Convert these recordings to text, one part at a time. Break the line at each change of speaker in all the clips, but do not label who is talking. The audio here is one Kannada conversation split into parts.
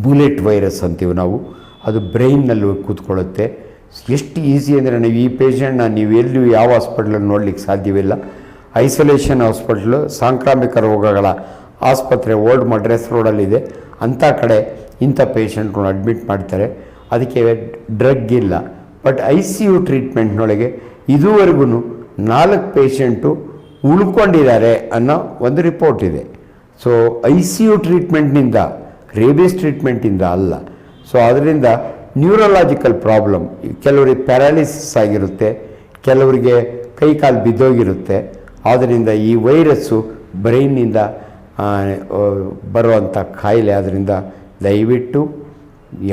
ಬುಲೆಟ್ ವೈರಸ್ ಅಂತೀವಿ ನಾವು. ಅದು ಬ್ರೈನ್ನಲ್ಲಿ ಕೂತ್ಕೊಳ್ಳುತ್ತೆ. ಎಷ್ಟು ಈಸಿ ಅಂದರೆ ನೀವು ಈ ಪೇಷಂಟ್ನ ನೀವು ಎಲ್ಲೂ ಯಾವ ಹಾಸ್ಪಿಟ್ಲಲ್ಲಿ ನೋಡಲಿಕ್ಕೆ ಸಾಧ್ಯವಿಲ್ಲ. ಐಸೋಲೇಷನ್ ಹಾಸ್ಪಿಟ್ಲು, ಸಾಂಕ್ರಾಮಿಕ ರೋಗಗಳ ಆಸ್ಪತ್ರೆ ಓಲ್ಡ್ ಮಡ್ರಾಸ್ ರೋಡಲ್ಲಿದೆ. ಅಂಥ ಕಡೆ ಇಂಥ ಪೇಷಂಟ್ಗಳನ್ನ ಅಡ್ಮಿಟ್ ಮಾಡ್ತಾರೆ. ಅದಕ್ಕೆ ಡ್ರಗ್ ಇಲ್ಲ. ಬಟ್ ICU ಟ್ರೀಟ್ಮೆಂಟ್ನೊಳಗೆ ಇದುವರೆಗೂ 4 ಪೇಷಂಟು ಉಳ್ಕೊಂಡಿದ್ದಾರೆ ಅನ್ನೋ ಒಂದು ರಿಪೋರ್ಟ್ ಇದೆ. ಸೊ ICU ಟ್ರೀಟ್ಮೆಂಟ್ನಿಂದ, ರೇಬಿಸ್ ಟ್ರೀಟ್ಮೆಂಟಿಂದ ಅಲ್ಲ. ಸೊ ಅದರಿಂದ ನ್ಯೂರಲಾಜಿಕಲ್ ಪ್ರಾಬ್ಲಮ್, ಕೆಲವರಿಗೆ ಪ್ಯಾರಾಲಿಸಿಸ್ ಆಗಿರುತ್ತೆ, ಕೆಲವರಿಗೆ ಕೈಕಾಲು ಬಿದ್ದೋಗಿರುತ್ತೆ. ಆದ್ದರಿಂದ ಈ ವೈರಸ್ಸು ಬ್ರೈನ್ನಿಂದ ಬರುವಂಥ ಕಾಯಿಲೆ. ಆದ್ದರಿಂದ ದಯವಿಟ್ಟು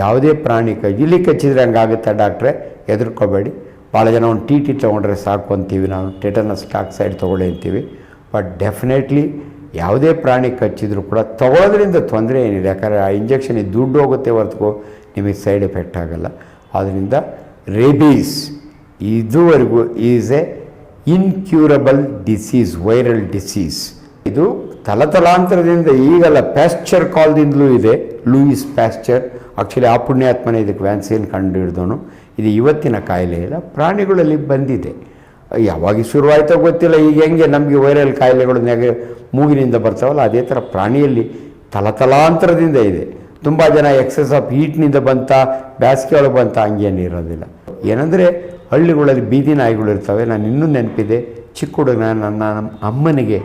ಯಾವುದೇ ಪ್ರಾಣಿ ಇಲ್ಲಿ ಕಚ್ಚಿದ್ರೆ ಹಂಗಾಗುತ್ತೆ ಡಾಕ್ಟ್ರೆ, ಹೆದರ್ಕೋಬೇಡಿ. ಭಾಳ ಜನ ಒಂದು TT ತೊಗೊಂಡ್ರೆ ಸಾಕು ಅಂತೀವಿ ನಾವು, ಟೆಟನಸ್ ಟಾಕ್ಸೈಡ್ ತೊಗೊಳ್ಳಿ ಅಂತೀವಿ. ಬಟ್ ಡೆಫಿನೆಟ್ಲಿ ಯಾವುದೇ ಪ್ರಾಣಿ ಕಚ್ಚಿದ್ರು ಕೂಡ ತೊಗೊಳೋದ್ರಿಂದ ತೊಂದರೆ ಏನಿಲ್ಲ. ಯಾಕಂದರೆ ಆ ಇಂಜೆಕ್ಷನಿಗೆ ದುಡ್ಡು ಹೋಗುತ್ತೆ ಹೊರತು ನಿಮಗೆ ಸೈಡ್ ಎಫೆಕ್ಟ್ ಆಗಲ್ಲ. ಆದ್ದರಿಂದ ರೇಬೀಸ್ ಇದುವರೆಗೂ is A incurable disease, viral disease. ಇದು ತಲತಲಾಂತರದಿಂದ ಈಗಲ್ಲ, ಪ್ಯಾಸ್ಚರ್ ಕಾಲದಿಂದಲೂ ಇದೆ. ಲೂಯಿಸ್ ಪ್ಯಾಸ್ಚರ್ ಆ್ಯಕ್ಚುಲಿ ಆ ಪುಣ್ಯಾತ್ಮನೇ ಇದಕ್ಕೆ ವ್ಯಾನ್ಸಿನ್ ಕಂಡು ಹಿಡಿದವನು. ಇದು ಇವತ್ತಿನ ಕಾಯಿಲೆ ಇಲ್ಲ, ಪ್ರಾಣಿಗಳಲ್ಲಿ ಬಂದಿದೆ. ಯಾವಾಗ ಶುರುವಾಯಿತೋ ಗೊತ್ತಿಲ್ಲ. ಈಗ ಹೆಂಗೆ ನಮಗೆ ವೈರಲ್ ಕಾಯಿಲೆಗಳು ಮೂಗಿನಿಂದ ಬರ್ತಾವಲ್ಲ, ಅದೇ ಥರ ಪ್ರಾಣಿಯಲ್ಲಿ ತಲತಲಾಂತರದಿಂದ ಇದೆ. ತುಂಬ ಜನ ಎಕ್ಸೆಸ್ ಆಫ್ ಹೀಟ್ನಿಂದ ಬಂತ, ಬೇಸಿಗೆ ಒಳಗೆ ಬಂತ, ಹಂಗೇನು ಇರೋದಿಲ್ಲ. ಏನಂದರೆ ಹಳ್ಳಿಗಳಲ್ಲಿ ಬೀದಿ ನಾಯಿಗಳು ಇರ್ತವೆ. ನಾನು ಇನ್ನೂ ನೆನಪಿದೆ, ಚಿಕ್ಕ ಹುಡುಗ ನನ್ನ ಅಮ್ಮನಿಗೆ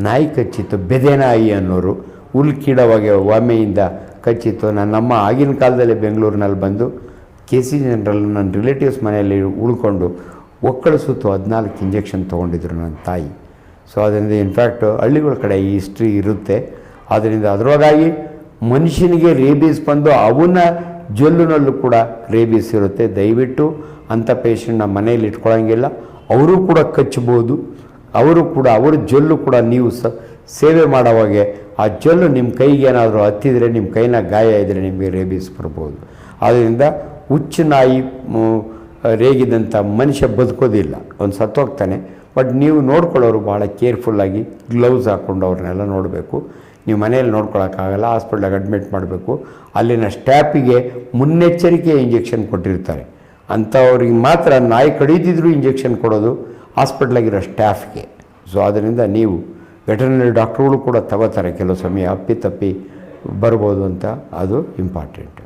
ನಾಯಿ ಕಚ್ಚಿತ್ತು, ಬೆದೆ ನಾಯಿ ಅನ್ನೋರು. ಹುಲ್ಕೀಡವಾಗಿ ಒಮೆಯಿಂದ ಕಚ್ಚಿತ್ತು. ನನ್ನಮ್ಮ ಆಗಿನ ಕಾಲದಲ್ಲಿ ಬೆಂಗಳೂರಿನಲ್ಲಿ ಬಂದು KC ಜನರಲ್ ನನ್ನ ರಿಲೇಟಿವ್ಸ್ ಮನೆಯಲ್ಲಿ ಉಳ್ಕೊಂಡು ಒಕ್ಕಳ ಸುತ್ತು 14 ಇಂಜೆಕ್ಷನ್ ತೊಗೊಂಡಿದ್ರು ನನ್ನ ತಾಯಿ. ಸೊ ಅದರಿಂದ ಇನ್ಫ್ಯಾಕ್ಟ್ ಹಳ್ಳಿಗಳ ಕಡೆ ಈ ಹಿಸ್ಟ್ರಿ ಇರುತ್ತೆ. ಆದ್ದರಿಂದ ಅದರೊಳಗಾಗಿ ಮನುಷ್ಯನಿಗೆ ರೇಬೀಸ್ ಬಂದು ಅವನ ಜೊಲ್ಲಿನಲ್ಲೂ ಕೂಡ ರೇಬೀಸ್ ಇರುತ್ತೆ. ದಯವಿಟ್ಟು ಅಂಥ ಪೇಷಂಟ್ನ ಮನೆಯಲ್ಲಿ ಇಟ್ಕೊಳ್ಳೋಂಗಿಲ್ಲ. ಅವರು ಕೂಡ ಕಚ್ಚಬೋದು. ಅವರು ಕೂಡ ಅವ್ರ ಜೊಲ್ಲು ಕೂಡ ನೀವು ಸೇವೆ ಮಾಡೋವಾಗೆ ಆ ಜೊಲ್ಲು ನಿಮ್ಮ ಕೈಗೆ ಏನಾದರೂ ಹತ್ತಿದರೆ, ನಿಮ್ಮ ಕೈನ ಗಾಯ ಇದ್ದರೆ ನಿಮಗೆ ರೇಬೀಸ್ ಬರ್ಬೋದು. ಆದ್ದರಿಂದ ಹುಚ್ಚು ನಾಯಿ ರೇಗಿದಂಥ ಮನುಷ್ಯ ಬದುಕೋದಿಲ್ಲ, ಒಂದು ಸತ್ತೋಗ್ತಾನೆ. ಬಟ್ ನೀವು ನೋಡ್ಕೊಳ್ಳೋರು ಭಾಳ ಕೇರ್ಫುಲ್ಲಾಗಿ ಗ್ಲೌಸ್ ಹಾಕ್ಕೊಂಡು ಅವ್ರನ್ನೆಲ್ಲ ನೋಡಬೇಕು. ನೀವು ಮನೆಯಲ್ಲಿ ನೋಡ್ಕೊಳ್ಳೋಕ್ಕಾಗಲ್ಲ, ಹಾಸ್ಪಿಟ್ಲಾಗ ಅಡ್ಮಿಟ್ ಮಾಡಬೇಕು. ಅಲ್ಲಿನ ಸ್ಟಾಫಿಗೆ ಮುನ್ನೆಚ್ಚರಿಕೆ ಇಂಜೆಕ್ಷನ್ ಕೊಟ್ಟಿರ್ತಾರೆ. ಅಂಥವ್ರಿಗೆ ಮಾತ್ರ ನಾಯಿ ಕಡಿದಿದ್ರು ಇಂಜೆಕ್ಷನ್ ಕೊಡೋದು ಹಾಸ್ಪಿಟ್ಲಾಗಿರೋ ಸ್ಟಾಫ್ಗೆ. ಸೊ ಅದರಿಂದ ನೀವು ವೆಟರ್ನರಿ ಡಾಕ್ಟ್ರುಗಳು ಕೂಡ ತಗೋತಾರೆ ಕೆಲವು ಸಮಯ, ಅಪ್ಪಿ ತಪ್ಪಿ ಬರ್ಬೋದು ಅಂತ. ಅದು ಇಂಪಾರ್ಟೆಂಟ್.